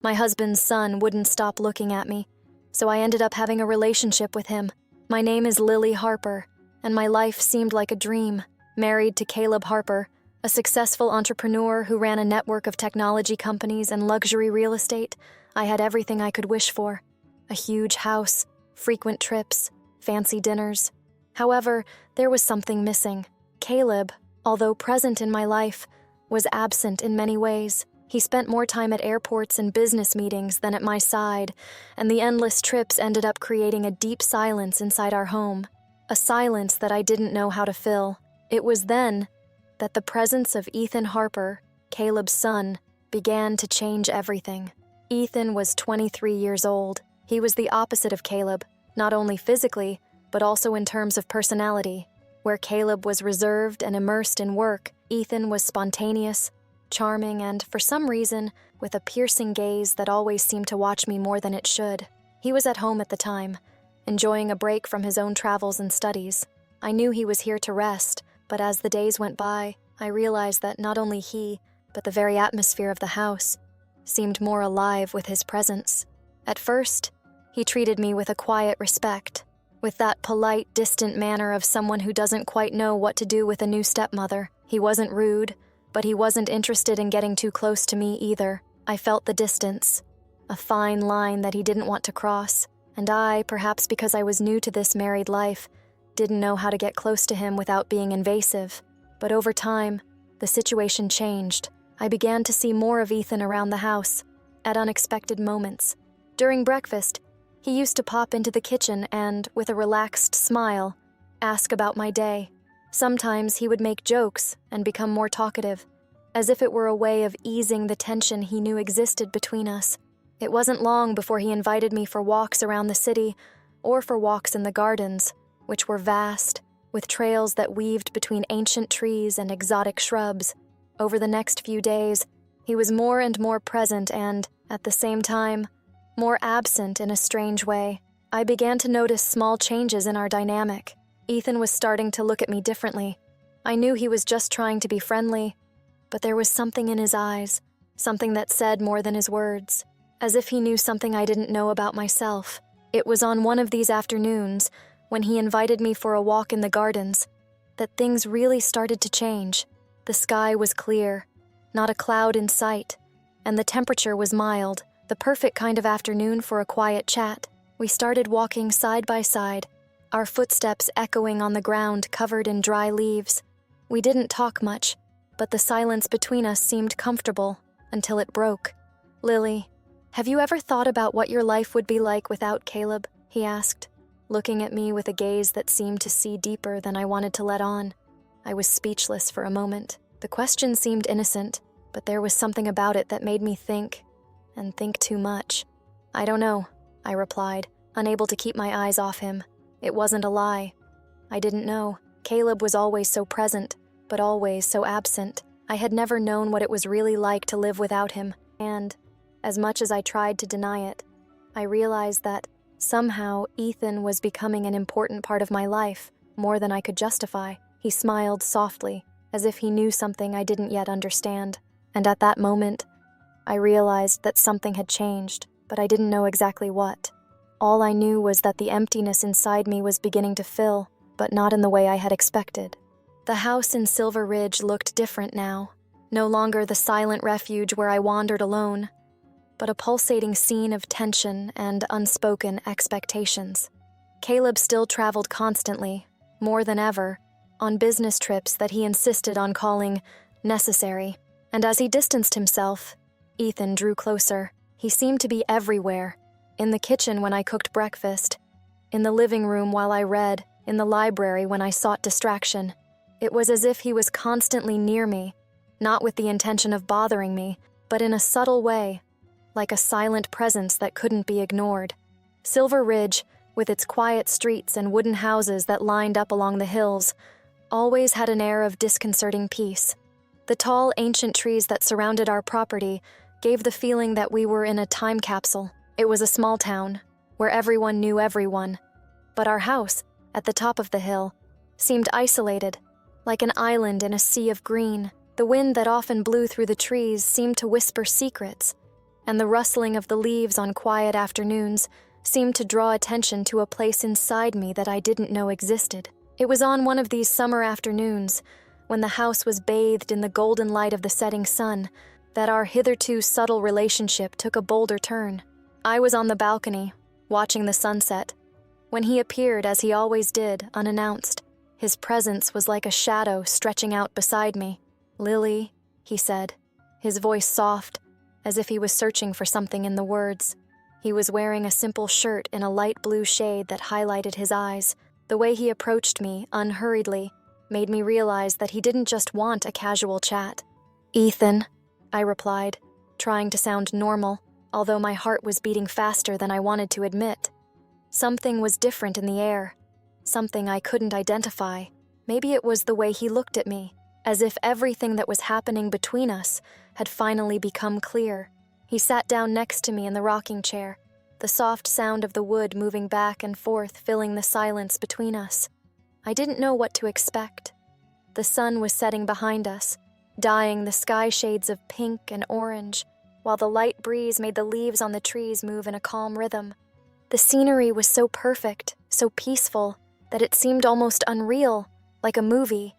My husband's son wouldn't stop looking at me, so I ended up having a relationship with him. My name is Lily Harper, and my life seemed like a dream. Married to Caleb Harper, a successful entrepreneur who ran a network of technology companies and luxury real estate, I had everything I could wish for. A huge house, frequent trips, fancy dinners. However, there was something missing. Caleb, although present in my life, was absent in many ways. He spent more time at airports and business meetings than at my side, and the endless trips ended up creating a deep silence inside our home, a silence that I didn't know how to fill. It was then that the presence of Ethan Harper, Caleb's son, began to change everything. Ethan was 23 years old. He was the opposite of Caleb, not only physically, but also in terms of personality. Where Caleb was reserved and immersed in work, Ethan was spontaneous, charming, and, for some reason, with a piercing gaze that always seemed to watch me more than it should. He was at home at the time, enjoying a break from his own travels and studies. I knew he was here to rest, but as the days went by, I realized that not only he, but the very atmosphere of the house, seemed more alive with his presence. At first, he treated me with a quiet respect, with that polite, distant manner of someone who doesn't quite know what to do with a new stepmother. He wasn't rude, but he wasn't interested in getting too close to me either. I felt the distance, a fine line that he didn't want to cross, and I, perhaps because I was new to this married life, didn't know how to get close to him without being invasive. But over time, the situation changed. I began to see more of Ethan around the house, at unexpected moments. During breakfast, he used to pop into the kitchen and, with a relaxed smile, ask about my day. Sometimes he would make jokes and become more talkative, as if it were a way of easing the tension he knew existed between us. It wasn't long before he invited me for walks around the city, or for walks in the gardens, which were vast, with trails that weaved between ancient trees and exotic shrubs. Over the next few days, he was more and more present and, at the same time, more absent in a strange way. I began to notice small changes in our dynamic. Ethan was starting to look at me differently. I knew he was just trying to be friendly, but there was something in his eyes, something that said more than his words, as if he knew something I didn't know about myself. It was on one of these afternoons, when he invited me for a walk in the gardens, that things really started to change. The sky was clear, not a cloud in sight, and the temperature was mild, the perfect kind of afternoon for a quiet chat. We started walking side by side, our footsteps echoing on the ground covered in dry leaves. We didn't talk much, but the silence between us seemed comfortable until it broke. "Lily, have you ever thought about what your life would be like without Caleb?" he asked, looking at me with a gaze that seemed to see deeper than I wanted to let on. I was speechless for a moment. The question seemed innocent, but there was something about it that made me think, and think too much. "I don't know," I replied, unable to keep my eyes off him. It wasn't a lie. I didn't know. Caleb was always so present, but always so absent. I had never known what it was really like to live without him, and, as much as I tried to deny it, I realized that, somehow, Ethan was becoming an important part of my life, more than I could justify. He smiled softly, as if he knew something I didn't yet understand, and at that moment, I realized that something had changed, but I didn't know exactly what. All I knew was that the emptiness inside me was beginning to fill, but not in the way I had expected. The house in Silver Ridge looked different now, no longer the silent refuge where I wandered alone, but a pulsating scene of tension and unspoken expectations. Caleb still traveled constantly, more than ever, on business trips that he insisted on calling necessary, and as he distanced himself, Ethan drew closer. He seemed to be everywhere. In the kitchen when I cooked breakfast, in the living room while I read, in the library when I sought distraction. It was as if he was constantly near me, not with the intention of bothering me, but in a subtle way, like a silent presence that couldn't be ignored. Silver Ridge, with its quiet streets and wooden houses that lined up along the hills, always had an air of disconcerting peace. The tall, ancient trees that surrounded our property gave the feeling that we were in a time capsule. It was a small town, where everyone knew everyone, but our house, at the top of the hill, seemed isolated, like an island in a sea of green. The wind that often blew through the trees seemed to whisper secrets, and the rustling of the leaves on quiet afternoons seemed to draw attention to a place inside me that I didn't know existed. It was on one of these summer afternoons, when the house was bathed in the golden light of the setting sun, that our hitherto subtle relationship took a bolder turn. I was on the balcony, watching the sunset, when he appeared, as he always did, unannounced. His presence was like a shadow stretching out beside me. "Lily," he said, his voice soft, as if he was searching for something in the words. He was wearing a simple shirt in a light blue shade that highlighted his eyes. The way he approached me, unhurriedly, made me realize that he didn't just want a casual chat. "Ethan," I replied, trying to sound normal, although my heart was beating faster than I wanted to admit. Something was different in the air, something I couldn't identify. Maybe it was the way he looked at me, as if everything that was happening between us had finally become clear. He sat down next to me in the rocking chair, the soft sound of the wood moving back and forth filling the silence between us. I didn't know what to expect. The sun was setting behind us, dyeing the sky shades of pink and orange, while the light breeze made the leaves on the trees move in a calm rhythm. The scenery was so perfect, so peaceful, that it seemed almost unreal, like a movie,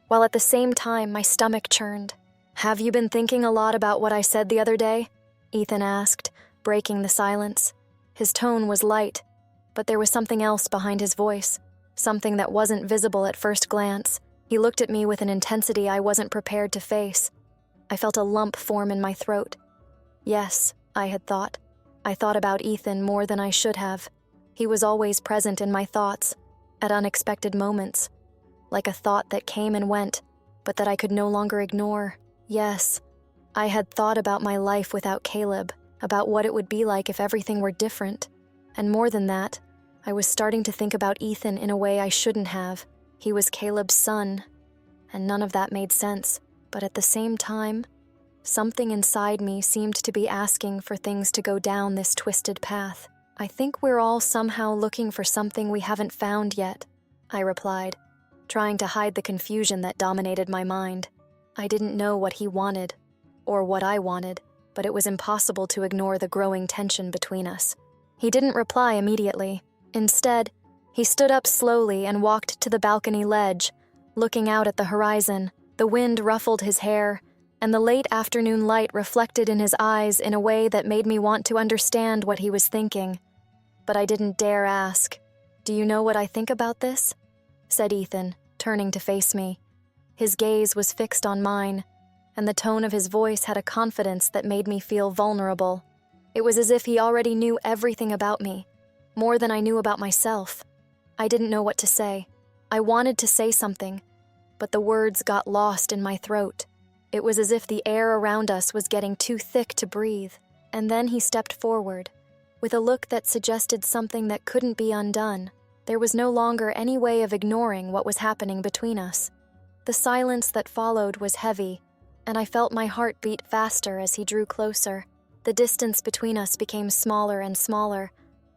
while at the same time my stomach churned. "Have you been thinking a lot about what I said the other day?" Ethan asked, breaking the silence. His tone was light, but there was something else behind his voice, something that wasn't visible at first glance. He looked at me with an intensity I wasn't prepared to face. I felt a lump form in my throat. Yes, I had thought. I thought about Ethan more than I should have. He was always present in my thoughts, at unexpected moments, like a thought that came and went, but that I could no longer ignore. Yes, I had thought about my life without Caleb, about what it would be like if everything were different. And more than that, I was starting to think about Ethan in a way I shouldn't have. He was Caleb's son, and none of that made sense. But at the same time, something inside me seemed to be asking for things to go down this twisted path. "I think we're all somehow looking for something we haven't found yet," I replied, trying to hide the confusion that dominated my mind. I didn't know what he wanted, or what I wanted, but it was impossible to ignore the growing tension between us. He didn't reply immediately. Instead, he stood up slowly and walked to the balcony ledge, looking out at the horizon. The wind ruffled his hair, and the late afternoon light reflected in his eyes in a way that made me want to understand what he was thinking. But I didn't dare ask. "Do you know what I think about this?" said Ethan, turning to face me. His gaze was fixed on mine, and the tone of his voice had a confidence that made me feel vulnerable. It was as if he already knew everything about me, more than I knew about myself. I didn't know what to say. I wanted to say something, but the words got lost in my throat. It was as if the air around us was getting too thick to breathe. And then he stepped forward, with a look that suggested something that couldn't be undone. There was no longer any way of ignoring what was happening between us. The silence that followed was heavy, and I felt my heart beat faster as he drew closer. The distance between us became smaller and smaller,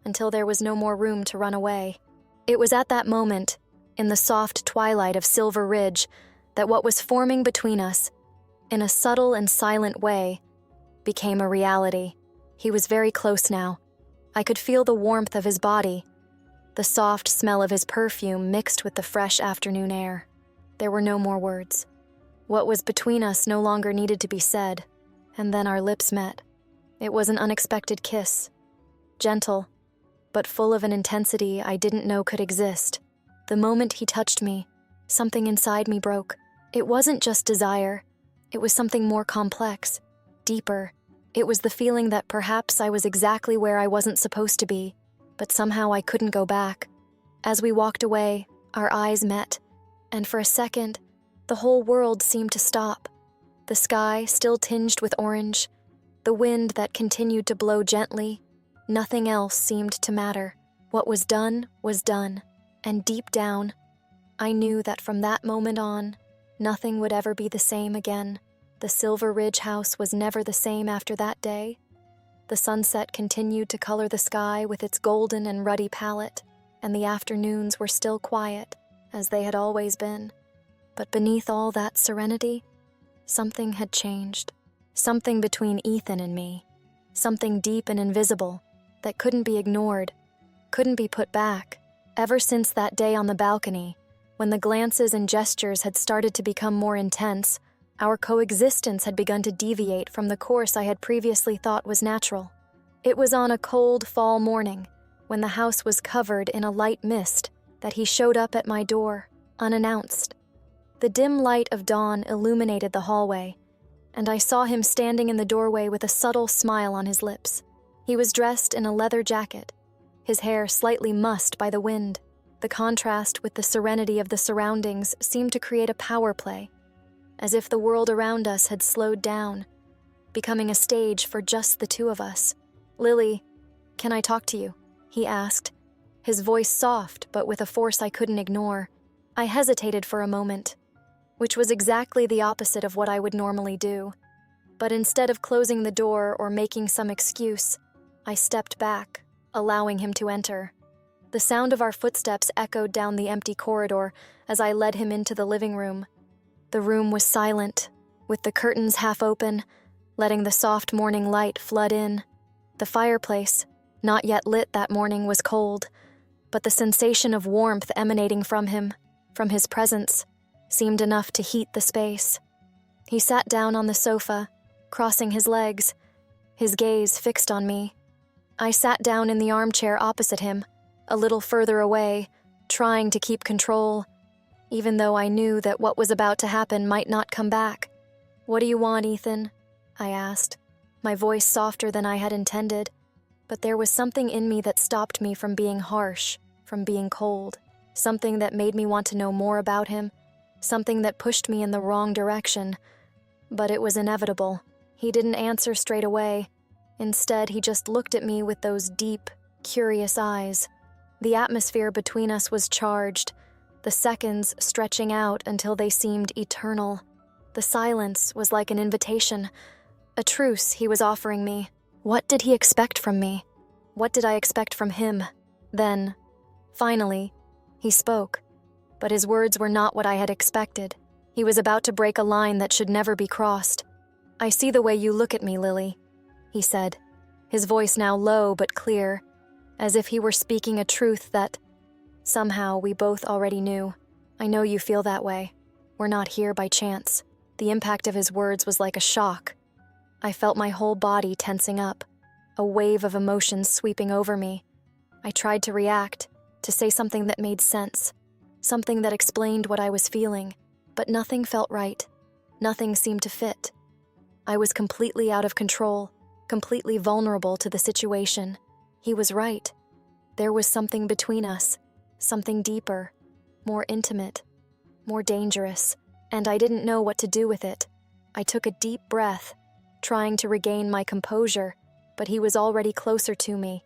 until there was no more room to run away. It was at that moment, in the soft twilight of Silver Ridge, that what was forming between us, in a subtle and silent way, became a reality. He was very close now. I could feel the warmth of his body, the soft smell of his perfume mixed with the fresh afternoon air. There were no more words. What was between us no longer needed to be said, and then our lips met. It was an unexpected kiss, gentle, but full of an intensity I didn't know could exist. The moment he touched me, something inside me broke. It wasn't just desire. It was something more complex, deeper. It was the feeling that perhaps I was exactly where I wasn't supposed to be, but somehow I couldn't go back. As we walked away, our eyes met, and for a second, the whole world seemed to stop. The sky still tinged with orange, the wind that continued to blow gently. Nothing else seemed to matter. What was done, and deep down, I knew that from that moment on, nothing would ever be the same again. The Silver Ridge house was never the same after that day. The sunset continued to color the sky with its golden and ruddy palette, and the afternoons were still quiet, as they had always been. But beneath all that serenity, something had changed. Something between Ethan and me. something deep and invisible that couldn't be ignored, couldn't be put back. Ever since that day on the balcony, when the glances and gestures had started to become more intense, our coexistence had begun to deviate from the course I had previously thought was natural. It was on a cold fall morning, when the house was covered in a light mist, that he showed up at my door, unannounced. The dim light of dawn illuminated the hallway, and I saw him standing in the doorway with a subtle smile on his lips. He was dressed in a leather jacket, his hair slightly mussed by the wind. The contrast with the serenity of the surroundings seemed to create a power play, as if the world around us had slowed down, becoming a stage for just the two of us. "Lily, can I talk to you?" he asked, his voice soft but with a force I couldn't ignore. I hesitated for a moment, which was exactly the opposite of what I would normally do. But instead of closing the door or making some excuse, I stepped back, allowing him to enter. The sound of our footsteps echoed down the empty corridor as I led him into the living room. The room was silent, with the curtains half open, letting the soft morning light flood in. The fireplace, not yet lit that morning, was cold, but the sensation of warmth emanating from him, from his presence, seemed enough to heat the space. He sat down on the sofa, crossing his legs, his gaze fixed on me. I sat down in the armchair opposite him, a little further away, trying to keep control, even though I knew that what was about to happen might not come back. "What do you want, Ethan?" I asked, my voice softer than I had intended, but there was something in me that stopped me from being harsh, from being cold, something that made me want to know more about him, something that pushed me in the wrong direction. But it was inevitable. He didn't answer straight away. Instead, he just looked at me with those deep, curious eyes. The atmosphere between us was charged, the seconds stretching out until they seemed eternal. The silence was like an invitation, a truce he was offering me. What did he expect from me? What did I expect from him? Then, finally, he spoke, but his words were not what I had expected. He was about to break a line that should never be crossed. "I see the way you look at me, Lily," he said, his voice now low but clear, as if he were speaking a truth that, somehow, we both already knew. "I know you feel that way. We're not here by chance." The impact of his words was like a shock. I felt my whole body tensing up, a wave of emotions sweeping over me. I tried to react, to say something that made sense, something that explained what I was feeling, but nothing felt right. Nothing seemed to fit. I was completely out of control, completely vulnerable to the situation. He was right. There was something between us, something deeper, more intimate, more dangerous, and I didn't know what to do with it. I took a deep breath, trying to regain my composure, but he was already closer to me.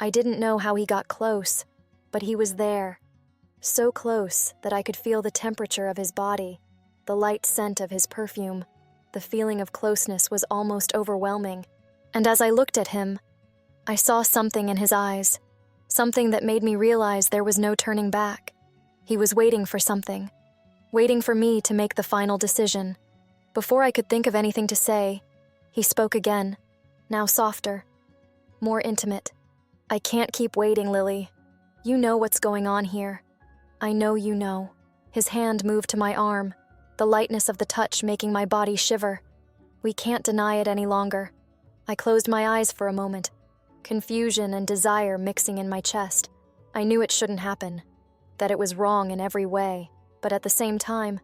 I didn't know how he got close, but he was there, so close that I could feel the temperature of his body, the light scent of his perfume. The feeling of closeness was almost overwhelming, and as I looked at him, I saw something in his eyes, something that made me realize there was no turning back. He was waiting for something, waiting for me to make the final decision. Before I could think of anything to say, he spoke again, now softer, more intimate. "I can't keep waiting, Lily. You know what's going on here. I know you know." His hand moved to my arm, the lightness of the touch making my body shiver. "We can't deny it any longer." I closed my eyes for a moment, confusion and desire mixing in my chest. I knew it shouldn't happen, that it was wrong in every way, but at the same time,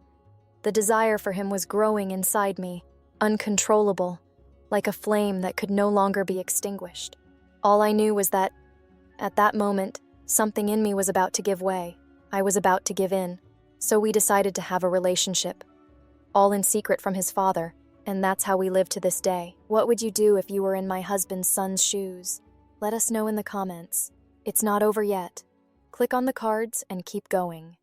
the desire for him was growing inside me, uncontrollable, like a flame that could no longer be extinguished. All I knew was that, at that moment, something in me was about to give way. I was about to give in. So we decided to have a relationship, all in secret from his father, and that's how we live to this day. What would you do if you were in my husband's son's shoes? Let us know in the comments. It's not over yet. Click on the cards and keep going.